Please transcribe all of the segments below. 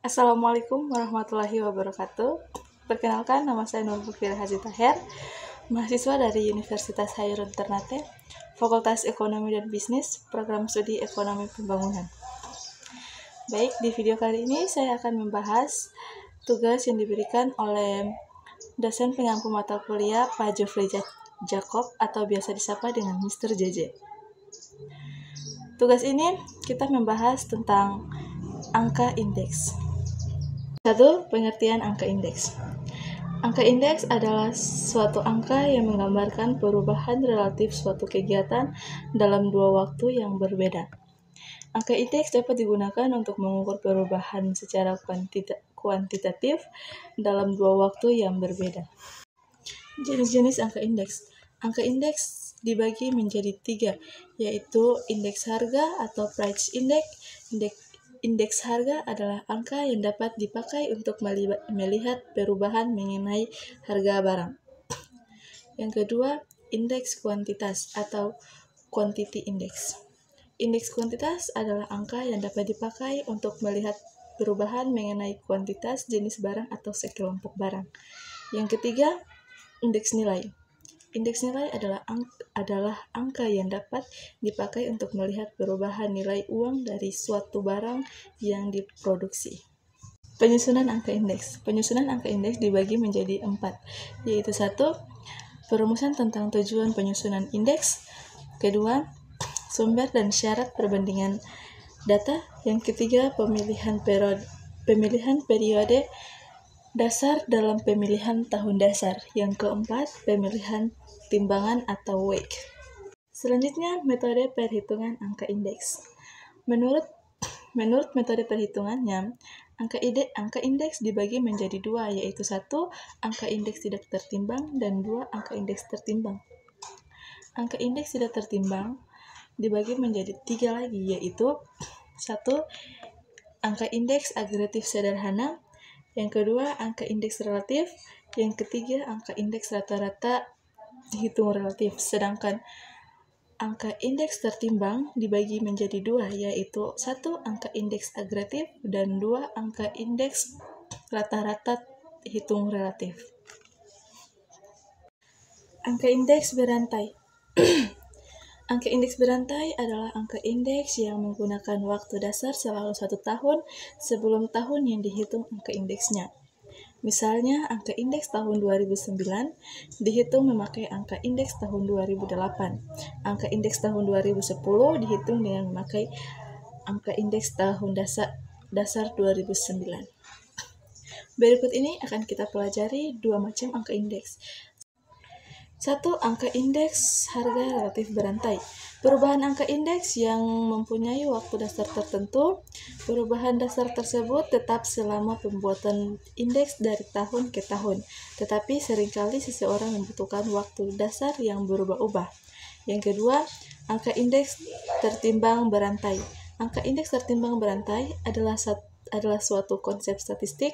Assalamualaikum warahmatullahi wabarakatuh. Perkenalkan, nama saya Nur Bukira Haji Taher, mahasiswa dari Universitas Hairun Ternate, Fakultas Ekonomi dan Bisnis, Program Studi Ekonomi Pembangunan. Baik, di video kali ini saya akan membahas tugas yang diberikan oleh dosen pengampu mata kuliah Pak Jofrey Jacob atau biasa disapa dengan Mr. JJ. Tugas ini kita membahas tentang angka indeks. 1. Pengertian angka indeks. Angka indeks adalah suatu angka yang menggambarkan perubahan relatif suatu kegiatan dalam dua waktu yang berbeda. Angka indeks dapat digunakan untuk mengukur perubahan secara kuantitatif dalam dua waktu yang berbeda. Jenis-jenis angka indeks. Angka indeks dibagi menjadi 3, yaitu indeks harga atau price index. Indeks harga adalah angka yang dapat dipakai untuk melihat perubahan mengenai harga barang. Yang kedua, indeks kuantitas atau quantity index. Indeks kuantitas adalah angka yang dapat dipakai untuk melihat perubahan mengenai kuantitas jenis barang atau sekelompok barang. Yang ketiga, indeks nilai. Indeks nilai adalah angka yang dapat dipakai untuk melihat perubahan nilai uang dari suatu barang yang diproduksi. Penyusunan angka indeks. Penyusunan angka indeks dibagi menjadi 4, yaitu 1. Perumusan tentang tujuan penyusunan indeks. Kedua, sumber dan syarat perbandingan data. Yang ketiga, pemilihan periode dasar dalam pemilihan tahun dasar. Yang keempat, pemilihan timbangan atau weight. Selanjutnya, metode perhitungan angka indeks. Menurut metode perhitungannya, angka indeks dibagi menjadi 2, yaitu 1. Angka indeks tidak tertimbang dan 2. Angka indeks tertimbang. Angka indeks tidak tertimbang dibagi menjadi 3 lagi, yaitu 1. Angka indeks agregatif sederhana. Yang kedua, angka indeks relatif. Yang ketiga, angka indeks rata-rata dihitung relatif. Sedangkan angka indeks tertimbang dibagi menjadi 2, yaitu 1. Angka indeks agregatif dan 2. Angka indeks rata-rata hitung relatif. Angka indeks berantai. Angka indeks berantai adalah angka indeks yang menggunakan waktu dasar selalu 1 tahun sebelum tahun yang dihitung angka indeksnya. Misalnya, angka indeks tahun 2009 dihitung memakai angka indeks tahun 2008. Angka indeks tahun 2010 dihitung dengan memakai angka indeks tahun dasar 2009. Berikut ini akan kita pelajari 2 macam angka indeks. 1. Angka indeks harga relatif berantai. Perubahan angka indeks yang mempunyai waktu dasar tertentu. Perubahan dasar tersebut tetap selama pembuatan indeks dari tahun ke tahun, tetapi seringkali seseorang membutuhkan waktu dasar yang berubah-ubah. Yang kedua, angka indeks tertimbang berantai. Angka indeks tertimbang berantai adalah suatu konsep statistik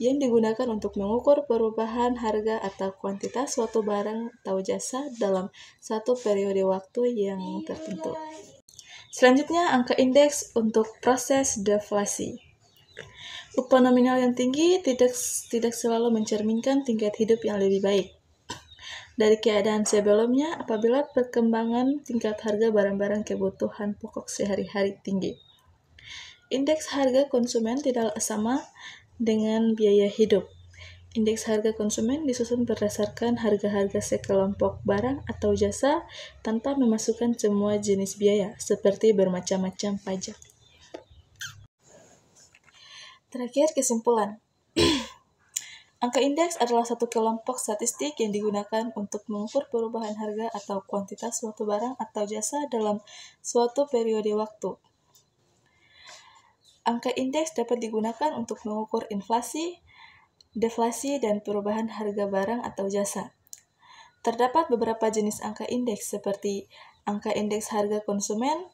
yang digunakan untuk mengukur perubahan harga atau kuantitas suatu barang atau jasa dalam satu periode waktu yang tertentu. Selanjutnya, angka indeks untuk proses deflasi. Upah nominal yang tinggi tidak selalu mencerminkan tingkat hidup yang lebih baik dari keadaan sebelumnya apabila perkembangan tingkat harga barang-barang kebutuhan pokok sehari-hari tinggi. Indeks harga konsumen tidak sama dengan biaya hidup. Indeks harga konsumen disusun berdasarkan harga-harga sekelompok barang atau jasa tanpa memasukkan semua jenis biaya, seperti bermacam-macam pajak. Terakhir, kesimpulan. Angka indeks adalah satu kelompok statistik yang digunakan untuk mengukur perubahan harga atau kuantitas suatu barang atau jasa dalam suatu periode waktu. Angka indeks dapat digunakan untuk mengukur inflasi, deflasi, dan perubahan harga barang atau jasa. Terdapat beberapa jenis angka indeks seperti angka indeks harga konsumen,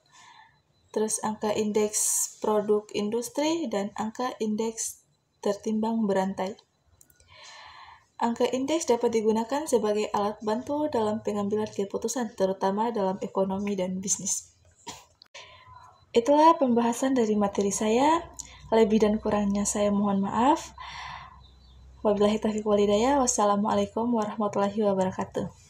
terus angka indeks produk industri, dan angka indeks tertimbang berantai. Angka indeks dapat digunakan sebagai alat bantu dalam pengambilan keputusan, terutama dalam ekonomi dan bisnis. Itulah pembahasan dari materi saya. Lebih dan kurangnya saya mohon maaf. Wabillahi taufiq wal hidayah. Wassalamualaikum warahmatullahi wabarakatuh.